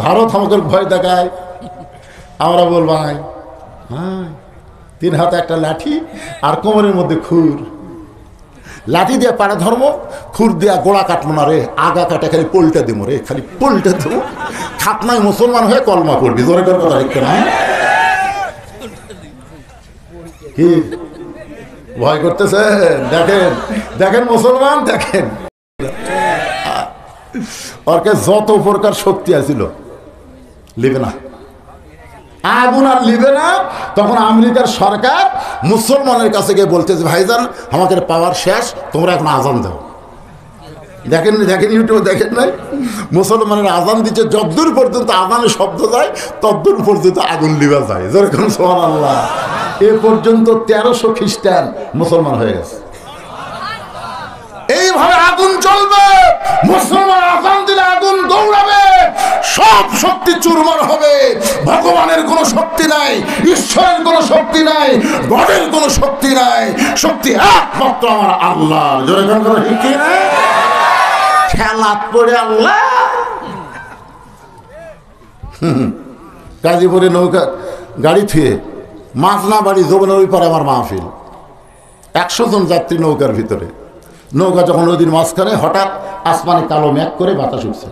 ভারত আমাকে ভয় দেখায়, আমরা বলবো হ্যাঁ 3 হাতে একটা লাঠি আর কোমরের মধ্যে খুর, লাঠি দিয়ে পাড়া ধর্ম, খুর দিয়া গোড়া কাটবো না রে, আগা কাটে খালি পোলটা দেবো রে, খালি পোলটা দেবো, খাতনায় মুসলমান হয়ে কলমা করবি, জোরে করে কথা লিখতে না। কি ভয় করতেছে? দেখেন দেখেন মুসলমান, দেখেন ওরকে যত প্রকার শক্তি আছিল লিবে না, আগুন আর লিবে না। তখন আমেরিকার সরকার মুসলমানের কাছে গিয়ে বলতেছে ভাইজান আমাকে পাওয়ার শেষ, তোমরা এখন আজান দাও। দেখেন দেখেন ইউটিউবে দেখেন নাই, মুসলমানের আজান দিচ্ছে, যতদূর পর্যন্ত আজানের শব্দ যায় ততদূর পর্যন্ত আগুন লিবা যায়, যেরকম সুবহানাল্লাহ। এ পর্যন্ত 1300 খ্রিস্টান মুসলমান হয়ে গেছে। এইভাবে আগুন চলবে, মুসলমান আজান দিলে আগুন দৌড়াবে, সব শক্তি চুরমার হবে। ভগবানের কোনো শক্তি নাই, ঈশ্বরের কোনো শক্তি নাই, গডের কোনো শক্তি নাই, শক্তি একমাত্র আমার আল্লাহ। জোরে করে ঠিক না? খেলাত পড়ে আল্লাহ। গাজীপুরে নৌকা গাড়ি থুয়ে মাঝনা বাড়ি যমুনার ওই পারে আমার মাহফিল, 100 জন যাত্রী নৌকার ভিতরে। নৌকা যখন নদীর মাঝখানে, হঠাৎ আসমানে কালো মেঘ করে বাতাস উঠছে,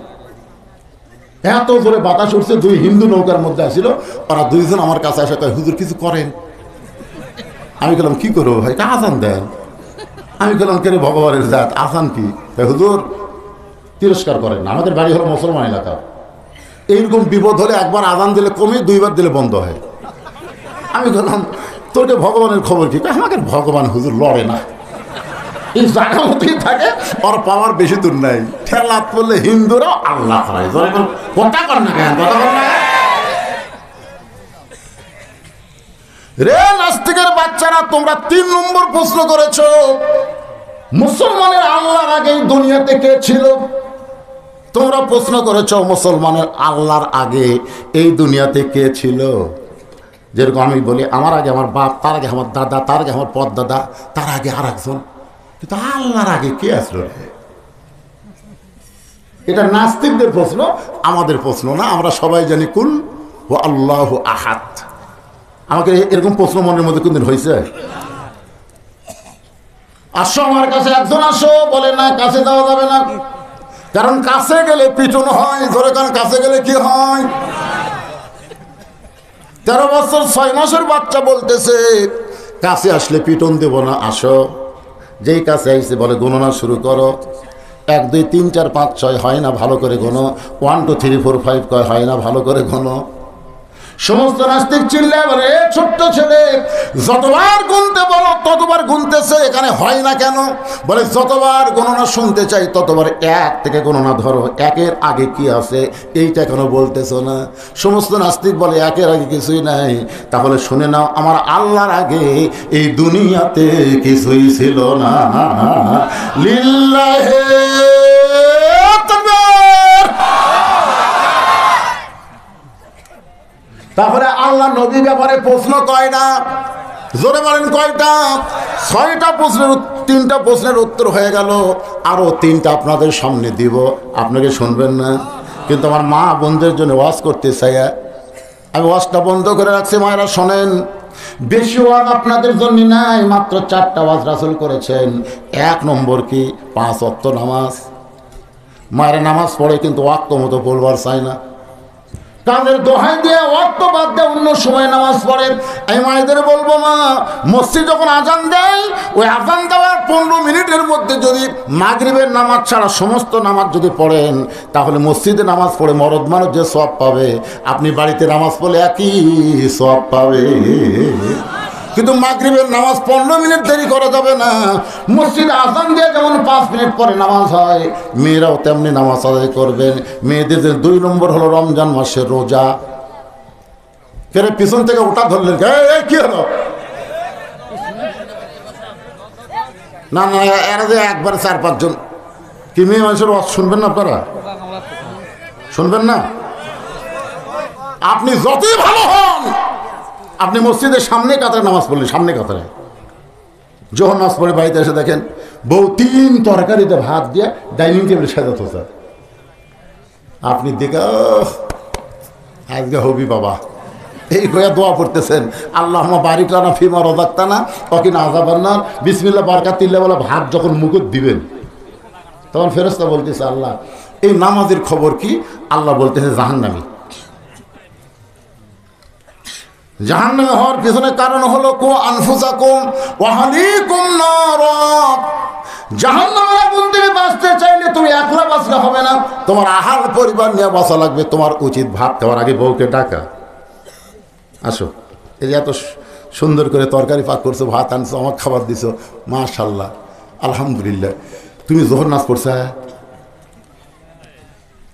এত জোরে বাতাস উঠছে। 2 হিন্দু নৌকার মধ্যে আসছিল, ওরা 2 জন আমার কাছে আসে কয় হুজুর কিছু করেন। আমি বললাম কি করবো ভাই? আজান দেন। আমি বললাম কেন ভগবানের জাত, আজান কি? হুজুর তিরস্কার করেন না, আমাদের বাড়ি হলো মুসলমান এলাকা, এইরকম বিপদ হলে একবার আজান দিলে কমে, 2বার দিলে বন্ধ হয়। আমি বললাম তোকে ভগবানের খবর কি? আমাকে ভগবান হুজুর লড়ে না, এই জায়গা মতোই থাকে, ওর পাওয়ার বেশি দূর নাই। ঠেলাত পড়লে হিন্দুরাও আল্লাহ হয়। কথা কর না কেন, কথা কর না রে নাস্তিকের বাচ্চারা। তোমরা 3 নম্বর প্রশ্ন করেছ, মুসলমানের আল্লাহর আগে দুনিয়াতে কে ছিল? তোমরা প্রশ্ন করেছ মুসলমানের আল্লাহর আগে এই দুনিয়াতে কে ছিল? যেরকম আমি বলি আমার আগে আমার বাপ, তার আগে আমার দাদা, তার আগে আমার পরদাদা, তার আগে আর একজন, কিন্তু আল্লাহর আগে কে আসলো? এটা নাস্তিকদের প্রশ্ন, আমাদের প্রশ্ন না। আমরা সবাই জানি কুল ও আল্লাহু আহাদ। আমাকে এরকম প্রশ্ন মনের মধ্যে কোনদিন হয়েছে? আসো আমার কাছে, একজন আসো, বলে না কাছে যাওয়া যাবে না, কারণ কাছে গেলে পিটন হয়। ধরে কারণ কাছে গেলে কি হয়? 13 বছর 6 মাসের বাচ্চা বলতেছে কাছে আসলে পিটন দেব না, আসো। যেই কাছে আইসে বলে গণনা শুরু করো, 1 2 3 4 5 6 হয় না ভালো করে গোনো, 1 2 3 4 5 কয় হয় না ভালো করে গোনো। সমস্ত নাস্তিক চিল্লা বলে ছোট্ট ছেলে যতবার গুনতে বলো ততবার গুনতেছে, এখানে হয় না কেন? বলে যতবার গণনা শুনতে চাই ততবার 1 থেকে গণনা ধরো, 1-এর আগে কি আছে এইটা কেন বলতেছো না? সমস্ত নাস্তিক বলে 1-এর আগে কিছুই নাই। তাহলে শুনে নাও, আমার আল্লাহর আগে এই দুনিয়াতে কিছুই ছিল না। লিল্লাহে তারপরে আল্লাহ নবী ব্যাপারে প্রশ্ন কয়টা? জোরে বলেন কয়টা? 6টা প্রশ্নের 3টা প্রশ্নের উত্তর হয়ে গেল, আরো 3টা আপনাদের সামনে দিব, আপনাকে শুনবেন না। কিন্তু আমার মা বোনদের জন্য ওয়াজ করতে চাই, আমি ওয়াজটা বন্ধ করে রাখছি। মায়েরা শোনেন, বেশি ওয়াজ আপনাদের জন্য নাই, মাত্র 4টা ওয়াজ রাসূল করেছেন। 1 নম্বর কি? 5 ওয়াক্ত নামাজ। মায়েরা নামাজ পড়ে কিন্তু ওয়াক্ত মতো পড়বার চায় না, তাদের দোহাই দিয়ে ওয়াক্ত বাদ দিয়ে অন্য সময় নামাজ পড়ে। এই মায়েদের বলবো, মা মসজিদ যখন আজান দেয়, ওই আজান দেওয়ার 15 মিনিটের মধ্যে যদি মাগরিবের নামাজ ছাড়া সমস্ত নামাজ যদি পড়েন, তাহলে মসজিদে নামাজ পড়ে মরদ মানুষ যে সওয়াব পাবে, আপনি বাড়িতে নামাজ পড়লে একই সওয়াব পাবে। কিন্তু মাগরিবের নামাজ 15 মিনিট দেরি করা যাবে না। মসজিদে আজান দিয়ে যেমন 5 মিনিট পরে নামাজ হয়, মেয়েরাও তেমনি নামাজ আদায় করবেন। মেয়েদের 2 নম্বর হলো রমজান মাসের রোজা। কেরে পিছন থেকে ওটা ধরলেন, কি হলো? না না, এরা যে একবারে 4-5 জন কি মেয়ে মানুষের ওয়াজ শুনবেন না? আপনারা শুনবেন না? আপনি যতই ভালো হন, আপনি মসজিদের সামনে কাতারে নামাজ পড়লেন, সামনে কাতারে যখন নামাজ পড়ে বাড়িতে এসে দেখেন বউ 3 তরকারিতে ভাত দিয়ে ডাইনিং টেবিলে সাজাতে, আপনি দেখে আজকে হবি বাবা, এই হয়ে দোয়া পড়তেছেন, আল্লাহুম্মা বারিক লানা ফিমা রাযাকতানা ওয়া কিনা আযাবান্নার। বিসমিল্লাহ বারাকাতিল্লাহ বলে ভাত যখন মুখে দিবেন তখন ফেরেশতা বলতেছে আল্লাহ এই নামাজের খবর কি? আল্লাহ বলতেছে জাহান্নামী। জাহান্নামে হওয়ার পিছনে কারণ হলো কু আনফুসাকুম ওয়া আহলিকুম নার। জাহান্নামের আগুন থেকে বাঁচতে চাইলে তুমি একলা বাঁচলে হবে না, তোমার আহার পরিবার নিয়ে বাঁচা লাগবে। তোমার উচিত ভাত খাওয়ার আগে বউকে ডাকা, আসো এই যে এত সুন্দর করে তরকারি পাক করছো, ভাত আনছো, আমার খাবার দিছো, মাশাআল্লাহ আলহামদুলিল্লাহ। তুমি জোহর নাচ করছো?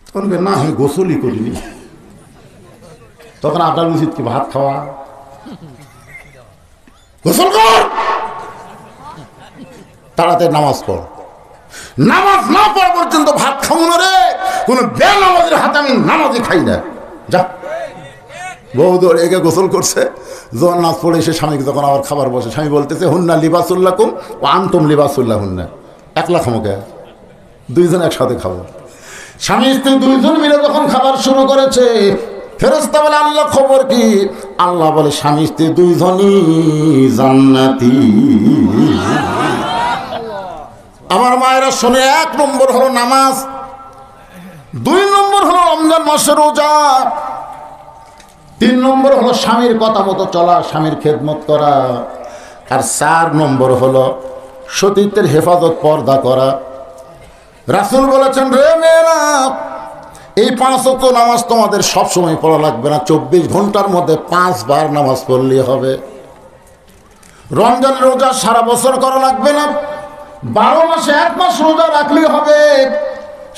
তখন না আমি গোসলই করিনি। তখন আপনার উচিত কি ভাত খাওয়া, গোসল কর, তাড়াতাড়ি নামাজ পড়। নামাজ না পড়া পর্যন্ত ভাত খাবো না রে, কোন বেনামাজের হাতে আমি নামাজই খাই না। যা বউ দৌড়ে এগে গোসল করছে, যখন নাচ পড়ে এসে স্বামীকে যখন আবার খাবার বসে, স্বামী বলতেছে হুন্না লিবাসুল্লাকুম ও আনতুম লিবাসুল্লাহ হুন্না। একলা খামোকে, দুইজন একসাথে খাবো। স্বামী স্ত্রী দুইজন মিলে যখন খাবার শুরু করেছে, ফেরেশতা বলে আল্লাহ খবর কি? আল্লাহ বলে স্বামী স্ত্রী দুইজনই জান্নাতি। আমার মায়েরা শুনে, 1 নম্বর হলো নামাজ, 2 নম্বর হলো রমজান মাসের রোজা, 3 নম্বর হলো স্বামীর কথা মতো চলা, স্বামীর খেদমত করা, আর 4 নম্বর হলো সতীত্বের হেফাজত, পর্দা করা। রাসূল বলেছেন রে মেয়েরা, এই 5 ওয়াক্ত নামাজ তোমাদের সবসময় পড়া লাগবে না, 24 ঘন্টার মধ্যে 5 বার নামাজ পড়লেই হবে। রমজান রোজা সারা বছর করা লাগবে না, 12 মাসে 1 মাস রোজা রাখলেই হবে।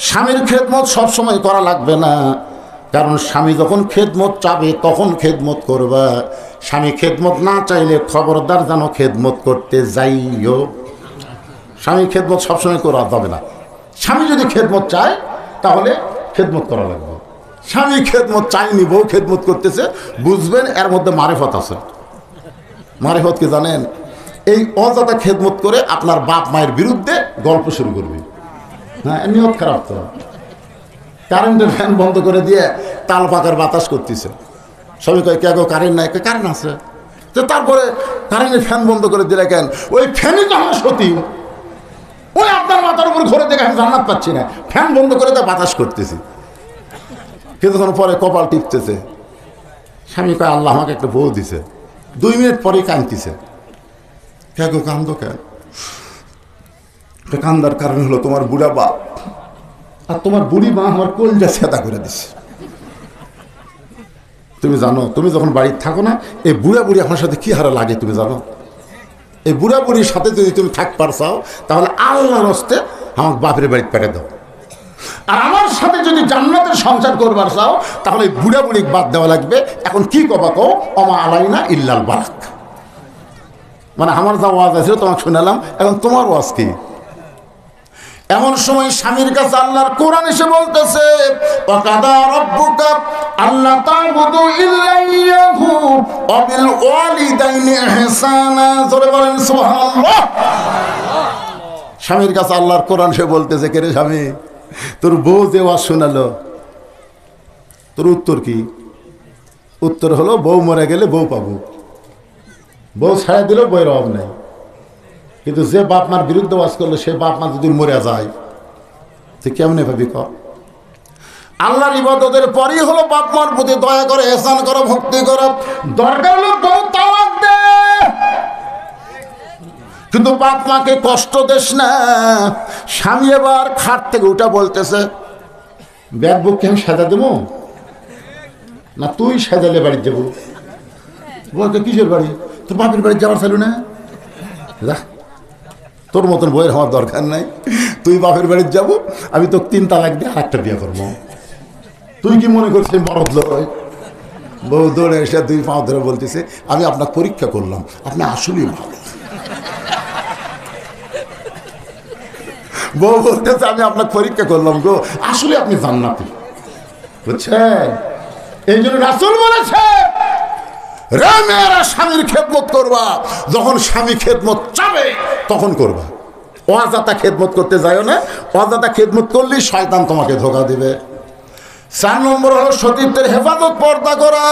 স্বামীর খেদমত সবসময় করা লাগবে না, কারণ স্বামী যখন খেদমত চাবে তখন খেদমত করবা। স্বামী খেদমত না চাইলে খবরদার যেন খেদমত করতে যাইও। স্বামী খেদমত সবসময় করা যাবে না। স্বামী যদি খেদমত চায় তাহলে খেদমত করা লাগবে। স্বামী খেদমত চাইনি, বউ খেদমত করতেছে, বুঝবেন এর মধ্যে মারেফত আছে। মারেফত কি জানেন? এই অযথা খেদমত করে আপনার বাপ মায়ের বিরুদ্ধে গল্প শুরু করবে। হ্যাঁ, নিয়ত খারাপ তো। কারেন্টের ফ্যান বন্ধ করে দিয়ে তাল পাকার বাতাস করতেছে, সবাই কয় কে গো কারেন্ট নাই? কারেন্ট আছে। তো তারপরে কারেন্টের ফ্যান বন্ধ করে দিলে কেন? ওই ফ্যানই তো আমার সতী, ওই আপনার মাথার উপর ঘরে দেখে আমি জান্নাত পাচ্ছি না, ফ্যান বন্ধ করে তা বাতাস করতেছি। কিছুক্ষণ পরে কপাল টিপতেছে, স্বামী কয় আল্লাহ আমাকে একটা বউ দিছে। 2 মিনিট পরেই কাঁদতেছে। কে গো কান্দো কেন? কান্দার কারণ হলো তোমার বুড়া বাপ আর তোমার বুড়ি মা আমার কলজা ছেদা করে দিচ্ছে। তুমি জানো, তুমি যখন বাড়িতে থাকো না, এই বুড়া বুড়ি আমার সাথে কি হারা লাগে তুমি জানো? এই বুড়া বুড়ির সাথে যদি তুমি থাকবার চাও তাহলে আল্লাহর হস্তে আমার বাপের বাড়িতে পেটে দাও। আর আমার সাথে যদি জান্নাতের সংসার করবার চাও তাহলে এই বুড়া বুড়ি বাদ দেওয়া লাগবে। এখন কি কবা কও, অমা আলাইনা ইল্লাল বারাক। মানে আমার যা ওয়াজ আছে তোমাকে শুনালাম, এখন তোমার ওয়াজ কি? এমন সময় স্বামীর কাছে আল্লাহর কোরআন এসে বলতেছে ওয়াকাদা রাব্বুকা আল্লা তা'বুদু ইল্লা ইয়াহু ওয়া বিল ওয়ালিদাইনি ইহসানা। জোরে বলেন সুবহানাল্লাহ। স্বামীর কাছে আল্লাহর কোরআন এসে বলতেছে কে রে স্বামী, তোর বউ যে ওয়াজ শোনালো, তোর উত্তর কি? উত্তর হলো বউ মরে গেলে বউ পাবো, বউ ছাড়া দিলেও বইয়ের অভাব নেই। কিন্তু যে বাপ মার বিরুদ্ধে ওয়াজ করলো সে বাপ মা যদি মরে যায় তুই কেমনে ভাবি ক? আল্লাহর ইবাদতের পরই হলো বাপ মার প্রতি দয়া করে, ইহসান করো, ভক্তি করো। দরকার হলো বউ তালাক দে, কিন্তু বাপ মাকে কষ্ট দেস না। স্বামী এবার খাট থেকে উঠা বলতেছে ব্যাগ বুক আমি সাজা দেবো না তুই সাজালে বাড়ি যাবো? বলতে কিসের বাড়ি? তোর বাপের বাড়ি যাওয়ার চাইল না? তোর মতন বইয়ের হওয়ার দরকার নাই, তুই বাপের বাড়ির যাবো, আমি তো 3 তালাক দিয়ে আরেকটা বিয়ে করবো। তুই কি মনে করছিস বরদ লয়? বউ দৌড়ে এসে 2 পা ধরে বলতেছে আমি আপনার পরীক্ষা করলাম, আপনি আসলেই ভালো। বউ বলতেছে আমি আপনার পরীক্ষা করলাম গো, আসলে আপনি জান্নাতি। বুঝছেন? এই জন্য রাসূল বলেছে রে মেয়েরা স্বামীর খেদমত করবা, যখন স্বামী খেদমত চাবে তখন করবা। অযথা খেদমত করতে যাও না, অযথা খেদমত করলেই শয়তান তোমাকে ধোঁকা দিবে। 4 নম্বর হলো সতীত্বের হেফাজত, পর্দা করা।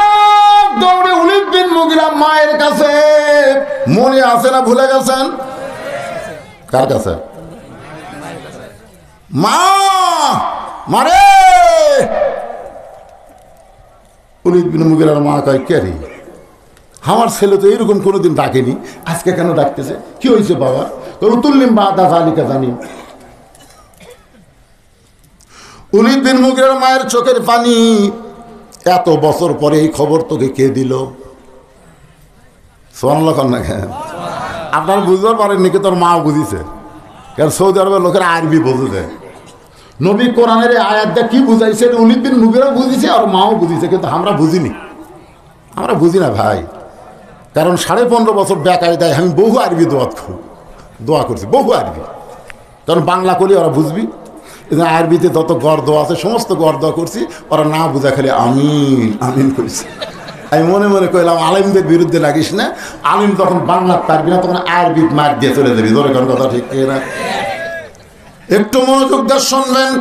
এক দৌড়ে ওলীদ বিন মুগিরা মায়ের কাছে, মনে আছে না ভুলে গেছেন? কার কাছে? মা, মারে। ওলীদ বিন মুগিরার মা কয়, কে রে? আমার ছেলে তো এরকম কোনোদিন ডাকেনি, আজকে কেন ডাকতেছে? কি হয়েছে বাবা? তুললিম বাদা জালিকা জানি। ওলীদ বিন মুগিরার মায়ের চোখের পানি। এত বছর পরে এই খবর তোকে কে দিল? সুবহানাল্লাহ না কেন? আপনারা বুঝতে পারেননি কি? তোর মা বুঝিছে, কারণ সৌদি আরবের লোকেরা আরবি বোঝে। নবী কোরআনের আয়াতটা কি বুঝাইছে ওলীদ বিন মুগিরা বুঝিছে আর মাও বুঝিছে, কিন্তু আমরা বুঝিনি। আমরা বুঝি না ভাই, কারণ 15.5 বছর বেকায়দায় আমি বহু আরবি দোয়া করছি, বহু আরবি। কারণ বাংলা করলে ওরা বুঝবি, আরবিতে যত গর্দ আছে সমস্ত গর্দ করছি, ওরা না বুঝা খালি আমিন আমিন করছি। আমি মনে মনে কইলাম আলেমদের বিরুদ্ধে লাগিস না, আলিম তখন বাংলা পারবি না, তখন আরবি মার দিয়ে চলে যাবি। ধরে কোন কথা ঠিক না? একটু মনোযোগ দিয়ে শুনবেন।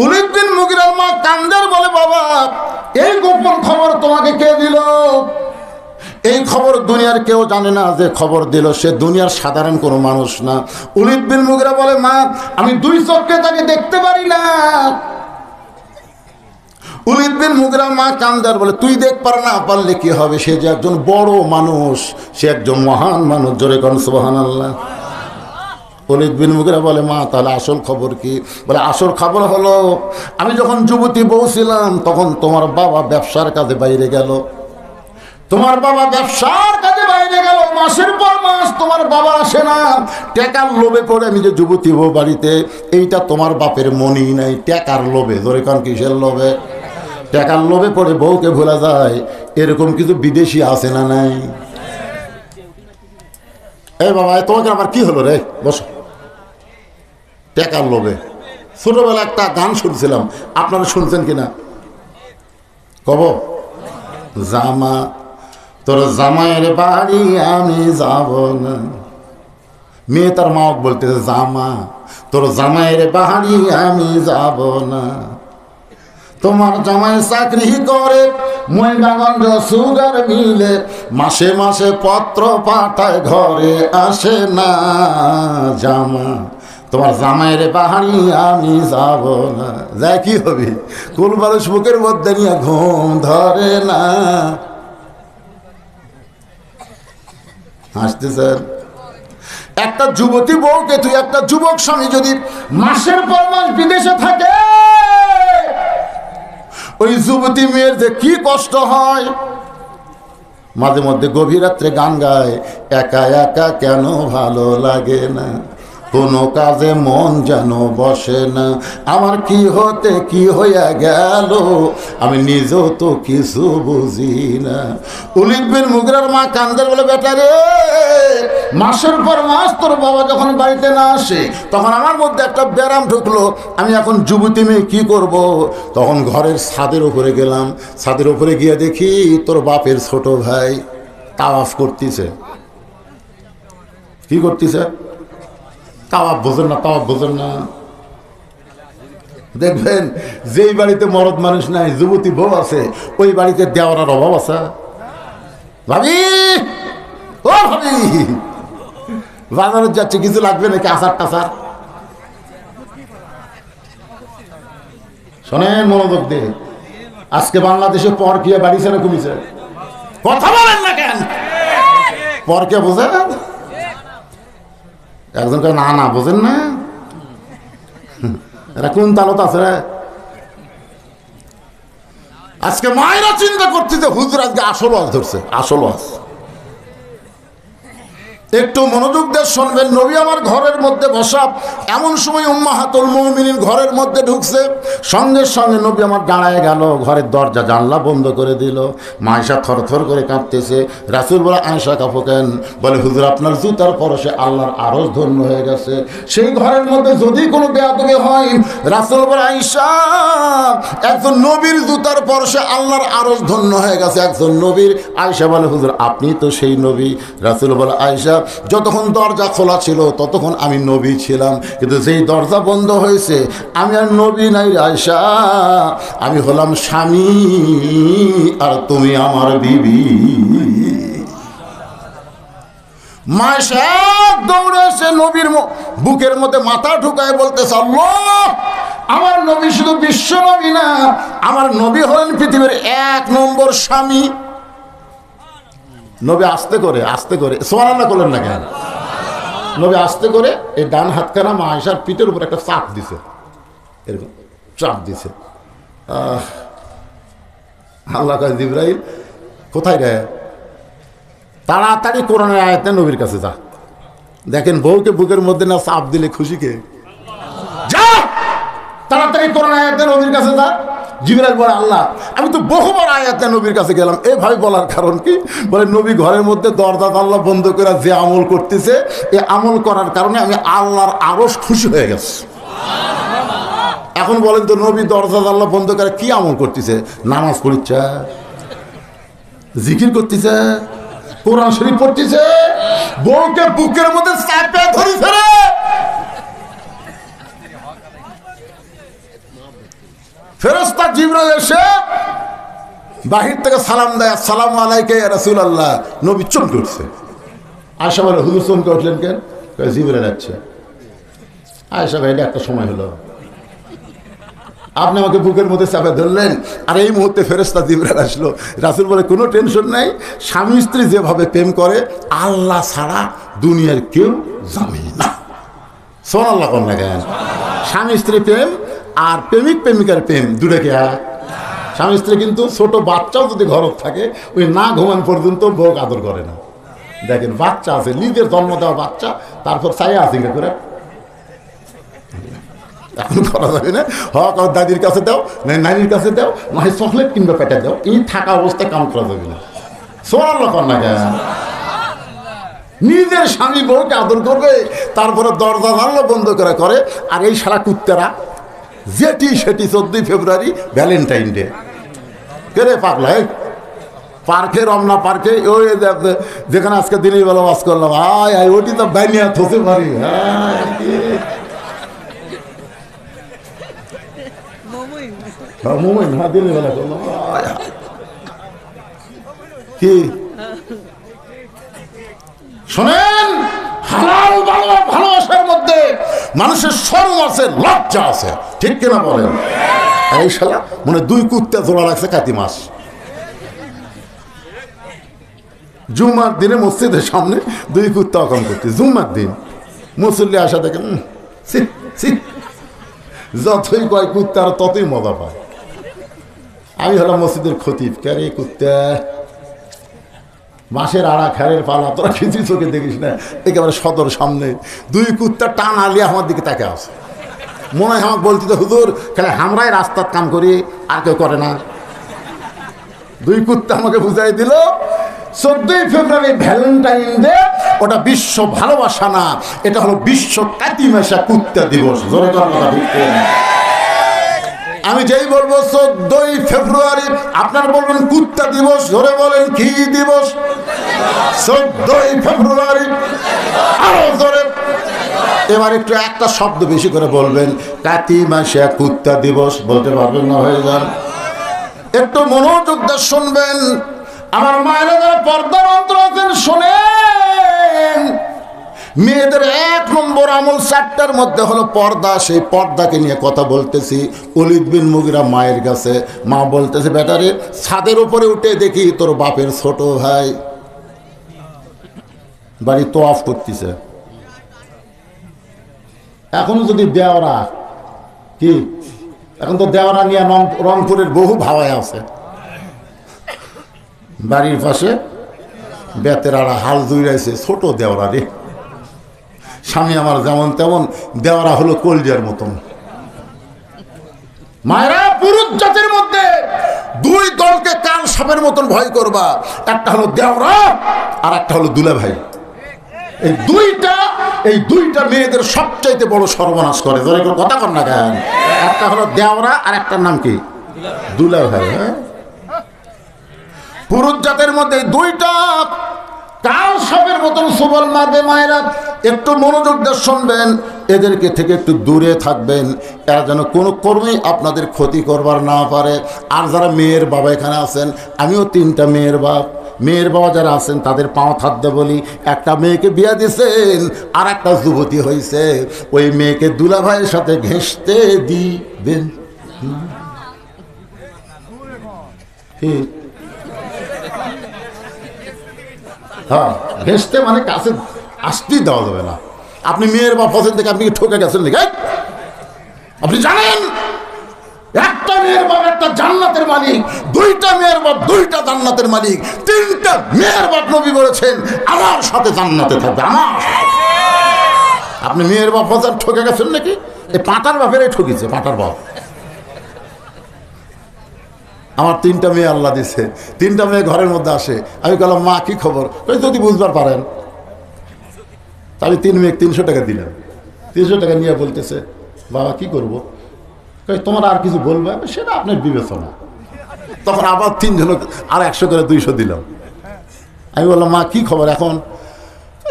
ওলীদ বিন মুগিরার মা কান্দার বলে, বাবা এই গোপন খবর তোমাকে কে দিল? এই খবর দুনিয়ার কেউ জানে না। যে খবর দিল সে দুনিয়ার সাধারণ কোনো মানুষ না। ওলীদ বিন মুগিরা বলে, মা আমি 2 চোখে তাকে দেখতে পারি না। ওলীদ বিন মুগিরা মা কান্দার বলে, তুই দেখ পার না পারলে কি হবে? সে যে একজন বড় মানুষ, সে একজন মহান মানুষ। জোরে কোন সুবহানাল্লাহ। ওলীদ বিন মুগিরা বলে, মা তাহলে আসল খবর কি? বলে, আসল খবর হলো আমি যখন যুবতী বউ ছিলাম তখন তোমার বাবা ব্যবসার কাজে বাইরে গেল। তোমার বাবা ব্যবসার কাজে বাইরে গেল, মাসের পর মাস তোমার বাবা আসে না। টাকার লোভে পড়ে আমি যে যুবতী বউ বাড়িতে, এইটা তোমার বাপের মনেই নাই। টাকার লোভে, ধরে কান কিসের লোভে? টাকার লোভে পড়ে বউকে ভোলা যায়। এরকম কিছু বিদেশি আছে না নাই? এই বাবা তোমাকে আবার কি হলো রে? বসো। টাকার লোভে। ছোটবেলা একটা গান শুনছিলাম, আপনারা শুনছেন কিনা কব? জামা তোর জামাইয়ের বাড়ি আমি যাব না। মেয়ে তার মা বলতেছে, জামা তোর জামাইয়ের বাড়ি আমি যাব না। তোমার জামাই চাকরি করে ময়নাগঞ্জ সুগার মিলে, মাসে মাসে পত্র পাঠায়, ঘরে আসে না। জামা তোমার জামাইয়ের বাড়ি আমি যাব না। যা কি হবে? কুলবালুস বুকের মধ্যে নিয়ে ঘুম ধরে না। হাসতেছেন? একটা যুবতী বউকে তুই, একটা যুবক স্বামী যদি মাসের পর মাস বিদেশে থাকে, ওই যুবতী মেয়ের যে কি কষ্ট হয়। মাঝে মধ্যে গভীর রাত্রে গান গায়, একা একা কেন ভালো লাগে না, কোনো কাজে মন যেন বসে না, আমার কি হতে কি হইয়া গেল, আমি নিজেও তো কিছু বুঝি না। ওলীদ বিন মুগিরার মা কান্দের বলে, বেটা রে, মাসের পর মাস তোর বাবা যখন বাড়িতে না আসে তখন আমার মধ্যে একটা ব্যারাম ঢুকলো। আমি এখন যুবতী মেয়ে কি করব? তখন ঘরের ছাদের উপরে গেলাম। ছাদের উপরে গিয়ে দেখি তোর বাপের ছোট ভাই তাওয়াফ করতেছে। কি করতেছে? তাওয়াফ বোঝেন না? তাওয়াফ বোঝেন না? দেখবেন যেই বাড়িতে মরদ মানুষ নাই, যুবতী বউ আছে, ওই বাড়িতে দেওয়ার অভাব আছে। ভাবি, ও ভাবি, বাজারে যাচ্ছে, কিছু লাগবে নাকি? আচার টাচার? শোনেন, মনোযোগ দিয়ে। আজকে বাংলাদেশে পরকিয়া বাড়িছে না কমিছে? কথা বলেন না কেন? পরকিয়া বোঝেন? একজন কে না না বোঝেন না? এরা কোন তালত আছে? আজকে মায়েরা চিন্তা করছে যে হুজুর আজকে আসল ওয়াজ ধরছে, আসল ওয়াজ। একটু মনোযোগ দিয়ে শুনবেন। নবী আমার ঘরের মধ্যে বসা, এমন সময় উম্মাহাতুল মুমিনিন ঘরের মধ্যে ঢুকছে। সঙ্গে সঙ্গে নবী আমার দাঁড়ায় গেল, ঘরের দরজা জানলা বন্ধ করে দিল। আয়েশা থরথর করে কাঁপতেছে। রাসূল বলে, আয়েশা কাঁপো কেন? বলে, হুজুর আপনার জুতার পরশে আল্লাহর আরশ ধন্য হয়ে গেছে। সেই ঘরের মধ্যে যদি কোনো বেয়াদবি হয়, রাসূল বলে, আয়েশা একজন নবীর জুতার পরশে আল্লাহর আরশ ধন্য হয়ে গেছে একজন নবীর। আয়েশা বলে, হুজুর আপনি তো সেই নবী। রাসূল বলে, আয়েশা যতক্ষণ দরজা খোলা ছিল ততক্ষণ আমি নবী ছিলাম, কিন্তু যেই দরজা বন্ধ হয়েছে আমি আর নবী নাই আয়েশা, আমি হলাম স্বামী আর তুমি আমার বিবি। মায়েশা দৌড়ে এসে নবীর বুকের মধ্যে মাথা ঢুকায় বলতেছে, আল্লাহ, আমার নবী শুধু বিশ্ব নবী না, আমার নবী হলেন পৃথিবীর 1 নম্বর স্বামী। নবী আস্তে করে সুবহানাল্লাহ করলেন না কেন? নবী আস্তে করে এই ডান হাতখানা মা আয়েশার পিঠের উপর একটা চাপ দিছে, এরকম চাপ দিছে। আল্লাহ কয়, জিবরাইল কোথায় রে? তাড়াতাড়ি কোরআনের আয়াতে নবীর কাছে যা। দেখেন বউকে বুকের মধ্যে না চাপ দিলে খুশি কে? যা তাড়াতাড়ি কোরআনের আয়াতে নবীর কাছে যা। জিবরাইল বলে, আল্লাহ আমি তো বহুবার আয়াতে নবীর কাছে গেলাম। এভাবে বলার কারণ কি? বলে নবী ঘরের মধ্যে দরজা জানলা বন্ধ করে যে আমল করতেছে, এই আমল করার কারণে আমি আল্লাহর আরশ খুশি হয়ে গেছি। এখন বলেন তো, নবী দরজা জানলা বন্ধ করে কি আমল করতেছে? নামাজ পড়িচ্ছে, জিকির করতেছে, কোরআন শরীফ পড়তেছে, বউকে বুকের মধ্যে চাপে ধরেছে রে। ফেরেশতা জিবরাইল এসে বাহির থেকে সালাম দেয়, আসসালামু আলাইকা ইয়া রাসূলুল্লাহ। নবী চমকে উঠছে। আয়েশা বলে, হুজুর চমকে উঠলেন কেন? জিবরাইল আসছে। আয়েশা ভাই, একটা সময় হলো, আপনি আমাকে বুকের মধ্যে চাপে ধরলেন, আর এই মুহূর্তে ফেরেশতা জিবরাইল আসলো। রাসূল বলে, কোনো টেনশন নাই, স্বামী স্ত্রী যেভাবে প্রেম করে আল্লাহ ছাড়া দুনিয়ার কেউ জানে না। সুবহানাল্লাহ কোন না কেন? স্বামী স্ত্রী প্রেম আর প্রেমিক প্রেমিকার প্রেম দুটাকে এক। স্বামী স্ত্রী কিন্তু ছোট বাচ্চাও যদি ঘরত থাকে, ওই না ঘুমান পর্যন্ত বউ আদর করে না। দেখেন বাচ্চা আছে, নিজের জন্ম দেওয়া বাচ্চা, তারপর চাইয়া আছে করে এখন করা যাবে না। হক দাদির কাছে দাও, নানির কাছে দাও, না হয় চকলেট কিংবা পেটে দাও, এই থাকা অবস্থায় কাম করা যাবে না। সুবহানাল্লাহ কর না কেন? নিজের স্বামী বউকে আদর করবে, তারপরে দরজা জানলা বন্ধ করে। আর এই সারা কুত্তারা যেটি সেটি 14 ফেব্রুয়ারি ভ্যালেন্টাইন ডে কে পাগলা পার্কে, রমনা পার্কে, ওই যেখানে আজকে দিনের বেলা বাস করলাম, আয় ওটি তো বানিয়া থসে পারি। কি শোনেন, হালাল ভালোবাসার মধ্যে মানুষের শরম আছে, লজ্জা আছে, ঠিক কিনা বলেন? এই শালা মানে 2 কুত্তা জোড়া লাগছে কাতি মাস। জুম্মার দিনে মসজিদের সামনে 2 কুত্তা অকাম করতে, জুম্মার দিন মুসল্লি আসা দেখে যতই কয় কুত্তা আর ততই মজা পায়। আমি হলাম মসজিদের খতিব, কে রে কুত্তা, মাসের আড়া খেরের পালা, তোরা কিছু চোখে দেখিস না, একেবারে সদর সামনে 2 কুত্তা টান আলিয়ে আমার দিকে তাকে আসে। মনে হয় আমাকে বলতে তো, হুজুর খেলে আমরাই রাস্তার কাম করি, আর কেউ করে না। 2 কুত্তা আমাকে বুঝাই দিল 14 ফেব্রুয়ারি ভ্যালেন্টাইন ডে, ওটা বিশ্ব ভালোবাসা না, এটা হলো বিশ্ব কাতিমাসা কুত্তা দিবস। আমি যেই বলবো 14 ফেব্রুয়ারি, আপনার বলবেন কুত্তা দিবস, ধরে বলেন কি দিবস? 14 ফেব্রুয়ারি। আরো ধরে এবার একটু একটা শব্দ বেশি করে বলবেন, কাতিমাসা কুত্তা দিবস। বলতে পারবেন না? হয়ে যান, একটু মনোযোগ দিয়ে শুনবেন। আমার মায়েরা যারা পর্দার অন্তর আছেন শোনেন, মেয়েদের 1 নম্বর আমল 4টার মধ্যে হলো পর্দা। সেই পর্দাকে নিয়ে কথা বলতেছি। ওলীদ বিন মুগিরা মায়ের কাছে, মা বলতেছে, বেটারে ছাদের উপরে উঠে দেখি তোর বাপের ছোট ভাই বাড়ি তোয়াফ করতেছে। এখন যদি দেওয়ারা কি, এখন তো দেওয়ারা নিয়ে রংপুরের বহু ভাবায় আছে। বাড়ির পাশে বেতের আড়া হাল জুড়াইছে, ছোট দেওয়ারা রে। স্বামী আমার যেমন তেমন, দেওয়ারা হলো কলজার মতন। মায়েরা, পুরুষ জাতির মধ্যে 2 দলকে কাল সাপের মতন ভয় করবা। একটা হলো দেওয়ারা, আর একটা হলো দুলা ভাই। এই দুইটা মেয়েদের সবচাইতে বড় সর্বনাশ করে। কথা কর না কেন? একটা হলো দেওরা আর একটার নাম কি? দুলাভাই। হ্যাঁ, পুরুষ জাতের মধ্যে দুইটা কাল সাপের মতন সবল মারবে। মায়েরা একটু মনোযোগ দিয়ে শুনবেন, এদেরকে থেকে একটু দূরে থাকবেন, এরা যেন কোনো কর্মেই আপনাদের ক্ষতি করবার না পারে। আর যারা মেয়ের বাবা এখানে আছেন, আমিও 3টা মেয়ের বাপ, মেয়ের বাবা যারা আছেন তাদের পাঁও থাকতে বলি, একটা মেয়েকে বিয়ে দিয়েছেন আর একটা যুবতী হয়েছে, ওই মেয়েকে দুলাভাইয়ের সাথে ঘেঁষতে দিবেন। হ্যাঁ, ঘেঁষতে মানে কাছে আসতেই দেওয়া যাবে না। আপনি মেয়ের বাপ পছন্দ থেকে আপনি ঠকে গেছেন নাকি? আপনি জানেন একটা মেয়ের বাপ একটা জান্নাতের মালিক, 2টা মেয়ের বাপ 2টা জান্নাতের মালিক, 3টা মেয়ের বাপ নবী বলেছেন আমার সাথে জান্নাতে থাকবে, আমার। আপনি মেয়ের বাপ পছন্দ ঠকে গেছেন নাকি? এই পাঁটার বাপেরাই ঠকিছে, পাঁটার বাপ। আমার 3টা মেয়ে আল্লাহ দিছে, 3টা মেয়ে ঘরের মধ্যে আসে। আমি বললাম মা কি খবর? যদি বুঝবার পারেন। আমি 3 মেয়ে 300 টাকা দিলাম। 300 টাকা নিয়ে বলতেছে বাবা কি করবো? তোমার আর কিছু বলবে? সেটা আপনার বিবেচনা। তখন আবার 3 জন আর 100 করে 200 দিলাম। আমি বললাম মা কি খবর এখন?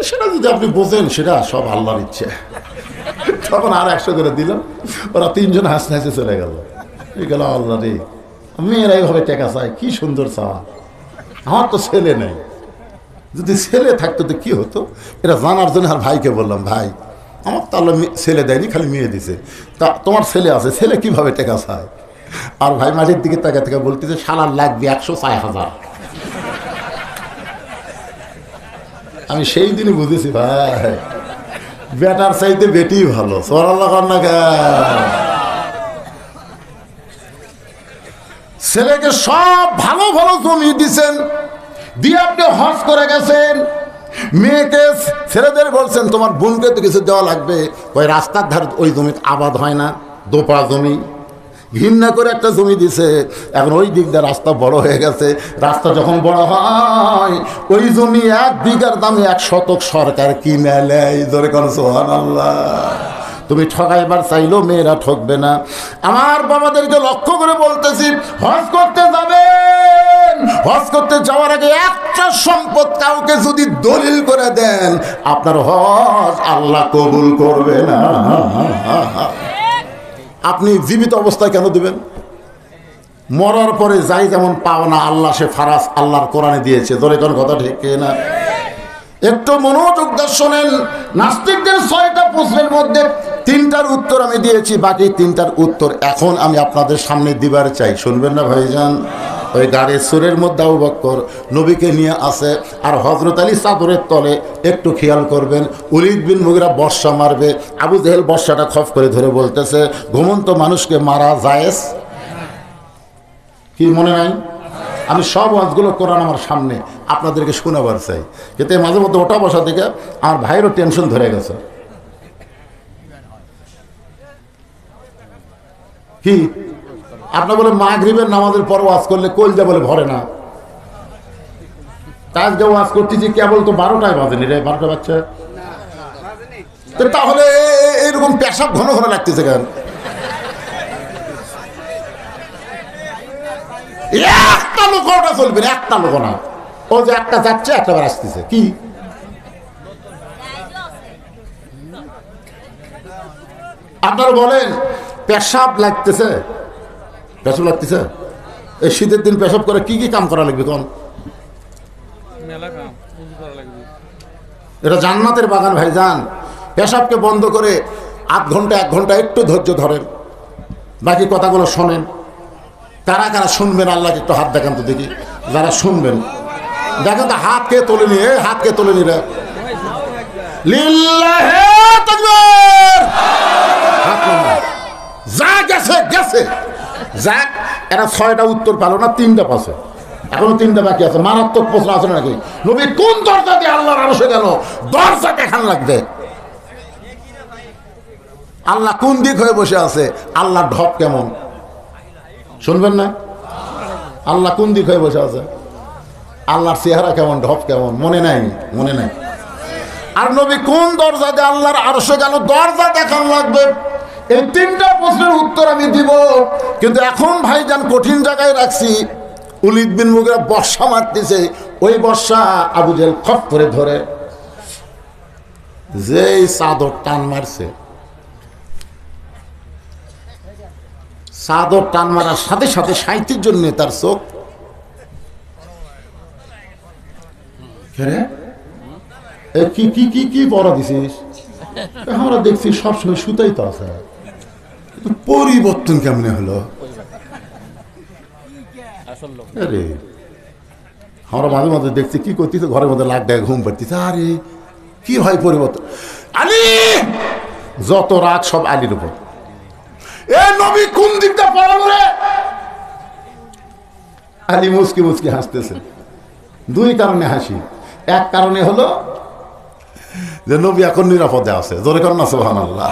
সেটা যদি আপনি বোঝেন সেটা সব আল্লাহর ইচ্ছে। তখন আর 100 করে দিলাম। ওরা 3 জন হাসতে হাসতে চলে গেল। এই গেল আল্লাহ রে, মেয়েরা এইভাবে টাকা চায়, কি সুন্দর চাওয়া। আমার তো ছেলে নেই, যদি ছেলে থাকতো তো কি হতো? এটা জানার জন্য আর ভাইকে বললাম, ভাই আমার তো আল্লাহ ছেলে দেয়নি, খালি মেয়ে দিছে, তা তোমার ছেলে আছে, ছেলে কিভাবে টাকা চায়? আর ভাই মাঝের দিকে টাকা থেকে বলতেছে সালার লাগবে 106,000। আমি সেই দিনই বুঝেছি ভাই বেটার চাইতে বেটি ভালো। সুবহানাল্লাহ না? ছেলেকে সব ভালো ভালো জমি দিছেন, দিয়ে আপনি হজ করে গেছেন। মেয়েকে ছেলেদের বলছেন তোমার বোনকে তো কিছু দেওয়া লাগবে। ওই রাস্তার ধারে ওই জমি আবাদ হয় না, দোপা জমি, ঘৃণা করে একটা জমি দিছে। এখন ওই দিক দিয়ে রাস্তা বড় হয়ে গেছে। রাস্তা যখন বড় হয় ওই জমি 1 বিঘার দামে 1 শতক সরকার কিনে নেয়। ধরে কোন সুবহানাল্লাহ। তুমি ঠকাইবার চাইলেও মেয়েরা ঠকবে না। আমার বাবাদেরকে লক্ষ্য করে বলতেছি, হজ করতে যাবেন, হজ করতে যাওয়ার আগে একটা সম্পদ কাউকে যদি দলিল করে দেন, আপনার হজ আল্লাহ কবুল করবে না। আপনি জীবিত অবস্থায় কেন দিবেন? মরার পরে যাই যেমন পাওনা আল্লাহ সে ফারাজ আল্লাহর কোরআনে দিয়েছে। ধরে কোন কথা ঠিক না? একটু মনোযোগ দিয়ে শোনেন। নাস্তিকদের 6টা প্রশ্নের মধ্যে 3টার উত্তর আমি দিয়েছি, বাকি 3টার উত্তর এখন আমি আপনাদের সামনে দিবার চাই। শুনবেন না ভাইজান? ওই গাড়ির সুরের মধ্যে আবু বকর নবীকে নিয়ে আসে, আর হযরত আলী চাদরের তলে একটু খেয়াল করবেন ওলীদ বিন মুগীরা বর্ষা মারবে। আবু জেহেল বর্ষাটা খপ করে ধরে বলতেছে ঘুমন্ত মানুষকে মারা জায়েজ কি মনে নাই? আমি সব ওয়াজগুলো কোরআন আমার সামনে আপনাদেরকে শোনাবার চাই, কিন্তু মাঝে মধ্যে ওটা বসা থেকে আমার ভাইয়েরও টেনশন ধরে গেছে। কি আপনার বলে মাগরিবের নামাজের পর ওয়াজ করলে কলজা বলে ভরে না? আজকে ওয়াজ করতেছি কেবল তো 12টায় বাজেনি রে, 12টা বাচ্চা। তাহলে এরকম পেশাব ঘন ঘন লাগতেছে কেন? একটা লোক ওটা চলবে না, একটা লোক না। ও যে একটা যাচ্ছে একটা বার আসতেছে। কি আপনারা বলেন পেশাব লাগতেছে? পেশাব লাগতেছে? এই শীতের দিন পেশাব করে কি কি কাম করা লাগবে কোন? এটা জান্নাতের বাগান ভাইজান। পেশাবকে বন্ধ করে আধ ঘন্টা 1 ঘন্টা একটু ধৈর্য ধরেন, বাকি কথাগুলো শোনেন। কারা কারা শুনবেন আল্লাহকে একটু হাত দেখান তো দেখি। যারা শুনবেন দেখেন তো হাতকে তোলে নি, হাতকে তোলে নি রে। লিল্লাহে তাকবীর। যা গেছে গেছে যাক। এরা 6টা উত্তর পালো না, 3টা পাশে, এখনো 3টা বাকি আছে। মারাত্মক প্রশ্ন আছে নাকি? নবী কোন দরজা দিয়ে আল্লাহর আরশে গেল? দরজা দেখান লাগবে। আল্লাহ কোন দিক হয়ে বসে আছে? আল্লাহর ঢপ কেমন শুনবেন না? আল্লাহ কোন দিক হয়ে বসে আছে? আল্লাহর চেহারা কেমন, ঢপ কেমন? মনে নাই? মনে নাই? আর নবী কোন দরজা দিয়ে আল্লাহর আরশে গেল, দরজা দেখান লাগবে। এই তিনটা প্রশ্নের উত্তর আমি দিব, কিন্তু এখন ভাইজান কঠিন জায়গায় রাখছি। উলিদ বিন মুগীরা বর্ষা মারতেছে, ওই বর্ষা আবু জেহেল খপ করে ধরে যেই চাদর টান মারছে, চাদর টান মারার সাথে সাথে 37 জন নেতার চোখ কি কি কি কি পড়া দিছিস? আমরা দেখছি সবসময় সুতাই তো আছে, পরিবর্তন কেমনে হলো? আরে আমরা মাঝে মাঝে দেখছি কি করতেছে, ঘরের মধ্যে লাখ ডাকে ঘুম পাড়তেছে। আরে কি হয় পরিবর্তন? আলী, যত রাত সব আলীর উপর। এ নবী কোন দিকটা পড়াবো রে? আলী মুচকি মুচকি হাসতেছে। দুই কারণে হাসি। এক কারণে হলো যে নবী এখন নিরাপদে আছে, জোরে কর না সুবহানাল্লাহ।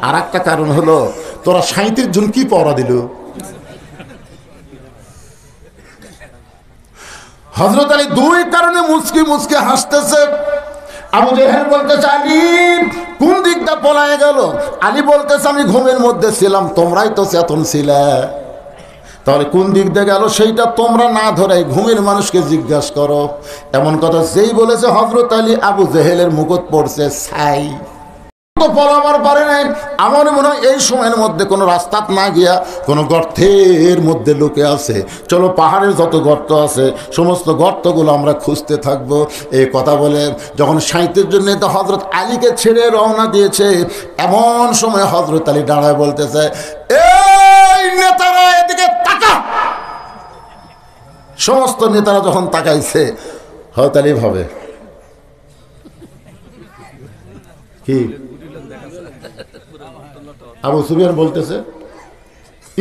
আর একটা কারণ হলো তোরা 37 জন কি পড়া দিল? হযরত আলী দুই কারণে মুচকি মুচকি হাসতেছে। আবু জেহেল বলতেছে আলী কোন দিকটা পলায় গেল? আলী বলতেছে আমি ঘুমের মধ্যে ছিলাম, তোমরাই তো চেতন ছিলে, তাহলে কোন দিক দিয়ে গেল সেইটা তোমরা না ধরে ঘুমের মানুষকে জিজ্ঞাসা করো। এমন কথা যেই বলেছে হযরত আলী, আবু জেহেলের মুকুট পড়ছে ছাই, তো পলাবার পারে নাই। আমার মনে হয় এই সময়ের মধ্যে কোনো রাস্তা না গিয়া কোনো গর্তের মধ্যে লুকে আছে। চলো পাহাড়ের যত গর্ত আছে সমস্ত গর্তগুলো আমরা খুঁজতে থাকবো। এই কথা বলে যখন 37 জন নেতা হযরত আলীকে ছেড়ে রওনা দিয়েছে, এমন সময় হযরত আলী দাঁড়ায় বলতেছে, এই নেতারা এদিকে তাকা। সমস্ত নেতারা যখন তাকাইছে, হযরত আলী ভাবে কি? আবু সুফিয়ান বলতেছে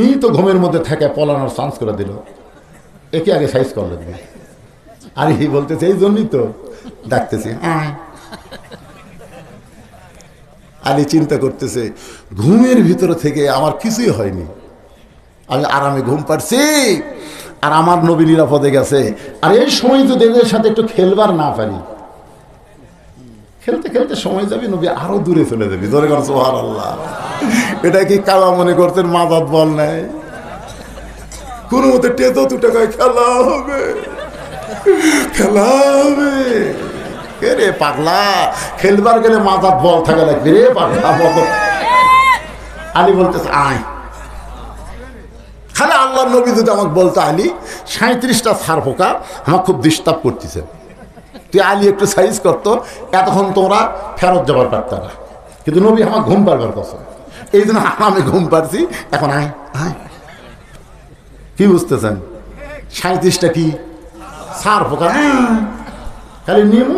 এই তো ঘুমের মধ্যে থেকে পলানোর চান্স করে দিল, একে আগে সাইজ করলো। আর এই বলতেছে এই জন্যই তো ডাকতেছি। আলী চিন্তা করতেছে ঘুমের ভিতরে থেকে আমার কিছুই হয়নি, আমি আরামে ঘুম পাচ্ছি, আর আমার নবী নিরাপদে গেছে। আর এই সময় যদি এদের সাথে একটু খেলবার না পারি, খেলতে খেলতে সময় যাবে, নবী আরো দূরে চলে যাবি। ধরে কর সুবহানাল্লাহ। এটা কি কালা মনে করতেন মাদাত বল নাই? কোন মতে টেতো 2 টাকায় খেলা হবে, খেলা হবে। কে রে পাগলা, খেলবার গেলে মাদাত বল থাকা লাগবে রে পাগলা। আলী বলতেছে আয়। খালি আল্লাহ নবী যদি আমাকে বলতো আলী 37টা ছাড় পোকা আমার খুব ডিস্টার্ব করতেছে, তুই আলী একটু সাইজ করতো, এতক্ষণ তোমরা ফেরত যাবার পারত না। কিন্তু নবী আমার ঘুম পারবার কথা, এই জন্য আমি ঘুম পারছি। এখন আয় আয়, কি বুঝতেছেন? 37টা কি সার পোকা, খালি নিয়ম।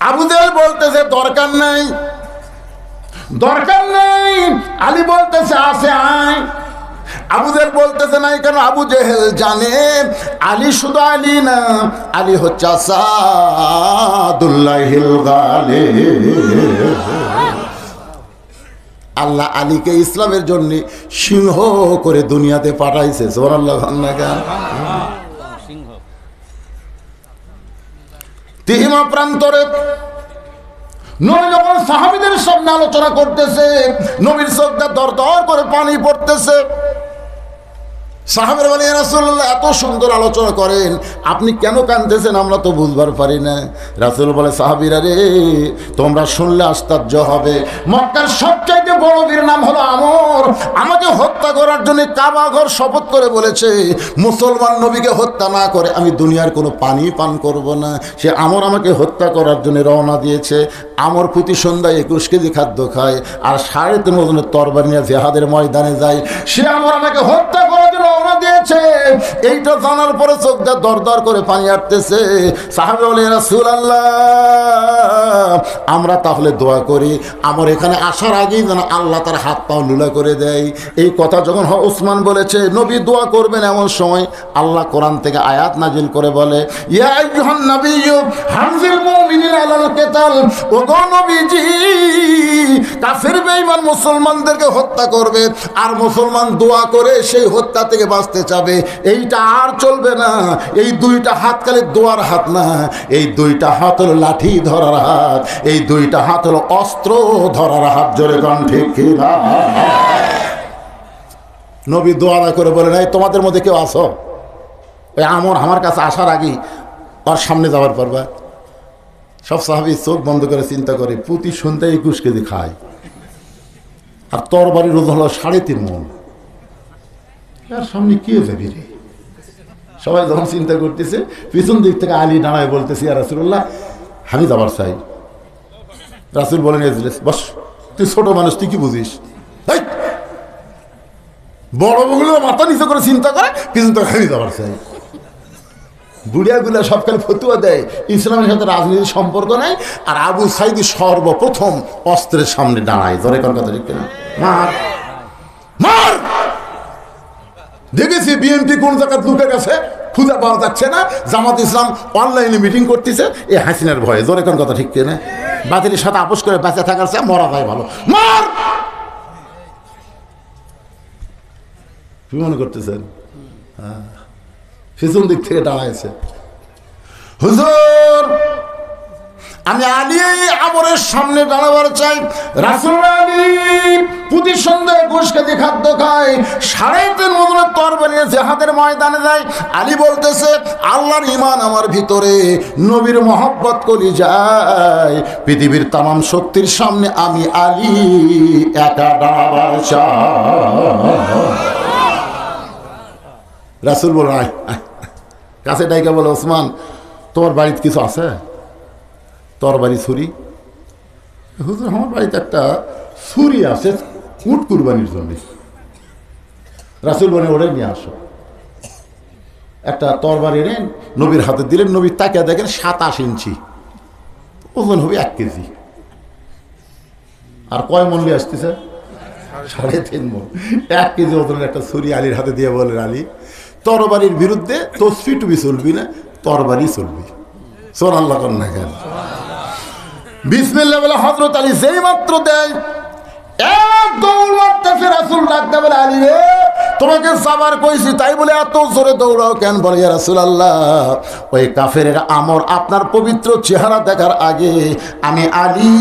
আবু জেহেল বলতেছে দরকার নাই, দরকার নেই। আলী বলতেছে আছে আয়। আবু জেহেল বলতেছে নাই কেন? আবু জেহেল জানে আলী শুধু আলী না, আলী হচ্ছে আসাদুল্লাহিল গালিব। আল্লাহ আলীকে ইসলামের জন্য সিংহ করে দুনিয়াতে পাঠাইছে। সুবহানাল্লাহ। তিহিমা প্রান্তরে নবী যখন সাহাবীদের সামনে আলোচনা করতেছে, নবীর চোখে দর দর করে পানি পড়তেছে। সাহাবীরা বলে, ইয়া রাসূলুল্লাহ এত সুন্দর আলোচনা করেন, আপনি কেন কাঁদতেছেন আমরা তো বুঝবার পারি না। রাসূল বলে, সাহাবীরা রে তোমরা শুনলে আশ্চর্য হবে, মক্কার সবচাইতে বড় বীর নাম হলো আমর, আমাকে হত্যা করার জন্য কাবা ঘর শপথ করে বলেছে মুসলমান নবীকে হত্যা না করে আমি দুনিয়ার কোনো পানি পান করব না। সে আমর আমাকে হত্যা করার জন্য রওনা দিয়েছে। আমর প্রতি সন্ধ্যায় 21 কেজি খাদ্য খায় আর 3.5 ওজনের তরবারি নিয়ে জিহাদের ময়দানে যায়। সে আমর আমাকে হত্যা করার জন্য রওনা দিয়েছে। এইটা জানার পরে চোখ দিয়ে দর দর করে পানি আসতেছে। সাহাবী বলে, রাসূলুল্লাহ আমরা তাহলে দোয়া করি আমার এখানে আসার আগেই যেন আল্লাহ তার হাত পাও লুলা করে দেয়। এই কথা যখন ওসমান বলেছে নবী দোয়া করবেন, এমন সময় আল্লাহ কোরআন থেকে আয়াত নাজিল করে বলে, ইয়া আইয়ুহান নাবিয়্যু হামজিল মুমিনিনা আলাল কিতাল, ও গো নবীজি কাফির বেঈমান মুসলমানদেরকে হত্যা করবে আর মুসলমান দোয়া করে সেই হত্যা থেকে বাঁচতে চাবে, এইটা আর চলবে না। এই দুইটা হাত খালি দোয়ার হাত না, এই দুইটা হাত হলো লাঠি ধরার হাত, এই দুইটা হাত হলো অস্ত্র ধরার হাত। জোরে কোন ঠিক কি না? নবী দোয়া করে বলে নাই তোমাদের মধ্যে কেউ আসো, ওই আমার কাছে আসার আগেই আর সামনে যাওয়ার পারবা। সব সাহাবী চোখ বন্ধ করে চিন্তা করে, প্রতি সন্ধ্যায় 21 কেজি খায় আর তরবারির ওজন হলো 3.5 মণ, আর সামনে কে যাবি রে? সবাই যখন চিন্তা করতেছে, পিছন দিক থেকে আলী দাঁড়ায় বলতেছে, ইয়া রাসূলুল্লাহ আমি যাবার চাই। রাসূল বলেন, বস, তুই ছোট মানুষ, তুই কি বুঝিস? বড় বগুলো মাথা নিচে করে চিন্তা করে, পিছন থেকে আমি যাবার চাই। বুড়িয়াগুলা সবকালে ফতুয়া দেয়, ইসলামের সাথে রাজনীতির সম্পর্ক নাই। আর আবু সাইদ সর্বপ্রথম অস্ত্রের সামনে দাঁড়ায়। ধরে কোন কথা ঠিক না? মার মার। দেখেছি বিএনপি কোন জায়গায় লুকে গেছে, খুঁজে পাওয়া যাচ্ছে না। জামাত ইসলাম অনলাইনে মিটিং করতেছে এই হাসিনার ভয়ে। জোরে কোন কথা ঠিক না? বাতিলের সাথে আপোষ করে বেঁচে থাকার চেয়ে মরা যায় ভালো। মার। কি মনে করতেছেন? পিছন দিক থেকে দাঁড়াইছে, হুজুর আমি আলী আমরের সামনে দাঁড়াবার চাই। রাসূল আলী প্রতি সন্ধ্যায় 21 কেজি খাদ্য খায়, 3.5 মণের তরবারি নিয়ে জিহাদের ময়দানে যায়। আলী বলতেছে, আল্লাহর ঈমান আমার ভিতরে, নবীর মহব্বত করি যায়, পৃথিবীর তামাম শক্তির সামনে আমি আলী একা দাঁড়াবার চাই। রাসূল বলে, কাছে ডাইকা বলে, ওসমান তোমার বাড়িতে কিছু আছে? তোর বাড়ি ছুরি? হুজুর আমার বাড়িতে একটা ছুরি আছে উট কুরবানির জন্য। রাসূল বলে, ওরে নিয়ে আসো। একটা তরবারি এনে নবীর হাতে দিলেন। নবী তাকে দেখেন 27 ইঞ্চি, ওজন হবে 1 কেজি। আর কয় মন নিয়ে আসতেছে? 3.5 মণ। 1 কেজি ওজনের একটা ছুরি আলীর হাতে দিয়ে বলেন, আলী তরবারির বিরুদ্ধে তসফি টুবি চলবি না, তরবারি চলবি। সুবহানাল্লাহ কন্যা কেন? বিসমিল্লাহ বলে হযরত আলী যেই মাত্র দেয়, এক দৌড় মারতেছে। রাসূল ডাকতে বলে, আলী রে তোমাকে যাবার কইছি, তাই বলে এত জোরে দৌড়াও কেন? বলে, ইয়া রাসূলুল্লাহ ওই কাফেরের আমর আপনার পবিত্র চেহারা দেখার আগে আমি আলী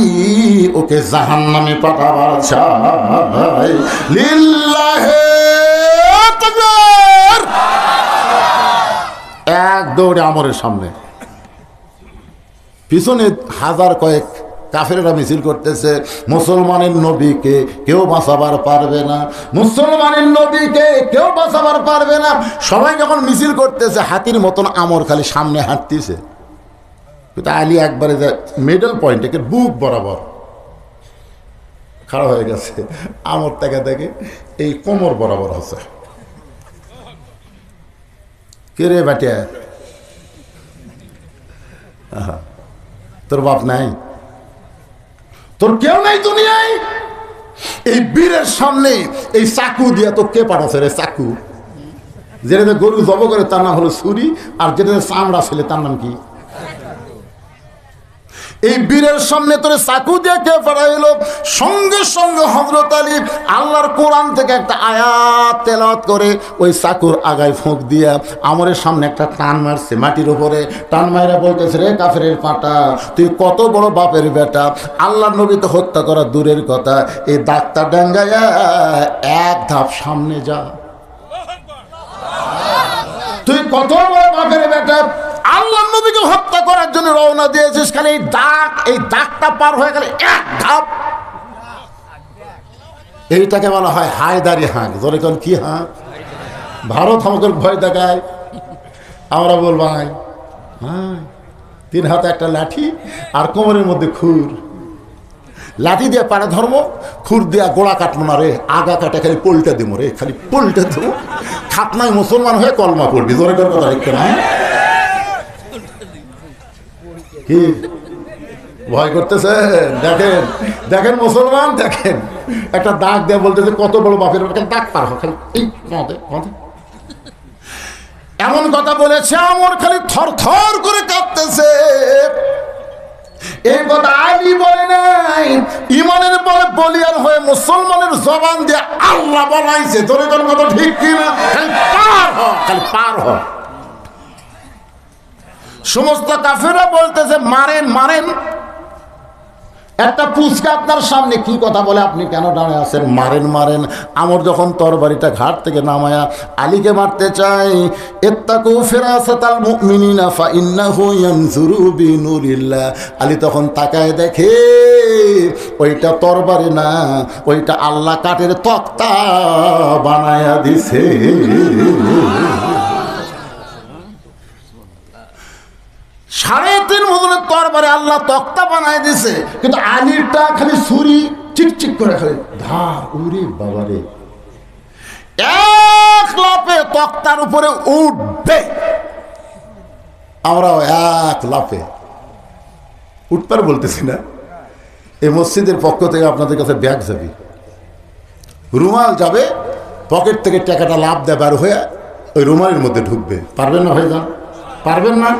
ওকে জাহান্নামে পাঠাবার চাই। লিল্লাহি তাকবীর। এক দৌড়ে আমরের সামনে, পিছনে হাজার কয়েক কাফেরেরা মিছিল করতেছে, মুসলমানের নবীকে কেউ বাঁচাবার পারবে না, মুসলমানের নবীকে কেউ বাঁচাবার পারবে না। সবাই যখন মিছিল করতেছে, হাতির মতন আমর খালি সামনে হাঁটতেছে। কিন্তু আলী একবারে মিডল পয়েন্ট, বুক বরাবর খাড়া হয়ে গেছে। আমর থেকে দেখে এই কোমর বরাবর হচ্ছে। কে রে বাটিয়া, তোর বাপ নাই, তোর কেউ নাই দুনিয়ায়? এই বীরের সামনে এই চাকু দিয়া তো কে পাঠাচ্ছে রে? চাকু যেটাতে গরু জব করে তার নাম হলো ছুরি, আর যেটাতে চামড়া ছেলে তার নাম কি? এই বীরের সামনে তোরে চাকু দিয়ে কে পাঠাইলো? সঙ্গে সঙ্গে হযরত আলী আল্লাহর কোরআন থেকে একটা আয়াত তেলাওয়াত করে ওই চাকুর আগায় ফোঁক দিয়া আমরের সামনে একটা টান মারছে মাটির উপরে। টান মাইরা বলতেছে, রে কাফেরের পাটা, তুই কত বড় বাপের বেটা, আল্লাহর নবী তো হত্যা করা দূরের কথা, এই দাগটা ডাঙ্গায়া এক ধাপ সামনে যা। তুই কত বড় বাপের বেটা, আল্লাহর নবীকে হত্যা করার জন্য রওনা দিয়েছিস, খালি এই দাগটা পার হয়ে গেলে এক ধাপ। এইটাকে বলা হয় হায়দারি হাঁক। ধরে কোন কি হাঁক? ভারত আমাকে ভয় দেখায়, আমরা বলবো হ্যাঁ, 3 হাতে একটা লাঠি আর কোমরের মধ্যে খুর। লাঠি দিয়ে পাড়ে ধর্ম, খুর দিয়া গোড়া কাটবো না রে, আগা কাটে খালি পোলটা দিব রে, খালি পোলটা দেবো। খাতনায় মুসলমান হয়ে কলমা পড়বি। ধরে কোন কথা লিখতে না কি ভয় করতেছে? দেখেন দেখেন মুসলমান, দেখেন একটা দাগ দেয়া বলতেছে কত বড় বাপের দাগ পার খালি এমন কথা বলেছে, আমার খালি থর থর করে কাঁপতেছে। এই কথা আলী বলে নাই, ইমানের বলে বলিয়ান হয়ে মুসলমানের জবান দিয়ে আল্লাহ বলাইছে। তোর কোন কথা ঠিক কিনা? খালি পার হ, খালি পার হ। সমস্ত কাফেররা বলতেছে মারেন মারেন। একটা পুচকা আপনার সামনে কি কথা বলে, আপনি কেন দাঁড়ায় আছেন? মারেন মারেন। আমার যখন তরবারিটা ঘাট থেকে নামায়া আলীকে মারতে চাই, ইত্তাকু ফিরাসাতাল মুমিনিনা ফাইন্নাহু ইয়ানজুরু বিনুরিল্লাহ। আলী তখন তাকায় দেখে ওইটা তরবারি না, ওইটা আল্লাহ কাঠের তক্তা বানায়া দিছে। সাড়ে 3 ওজনের তরবারি আল্লাহ তক্তা বানায় দিছে, কিন্তু আলীরটা খালি ছুরি চিকচিক করে খালি ধার। উরে বাবারে, এক লাফে তক্তার উপরে উঠবে। আমরাও এক লাফে উঠবার বলতেছি না। এই মসজিদের পক্ষ থেকে আপনাদের কাছে ব্যাগ যাবে, রুমাল যাবে, পকেট থেকে টাকাটা লাভ দেবার হয়ে ওই রুমালের মধ্যে ঢুকবে। পারবেন না ভাই? যান, পারবেন না?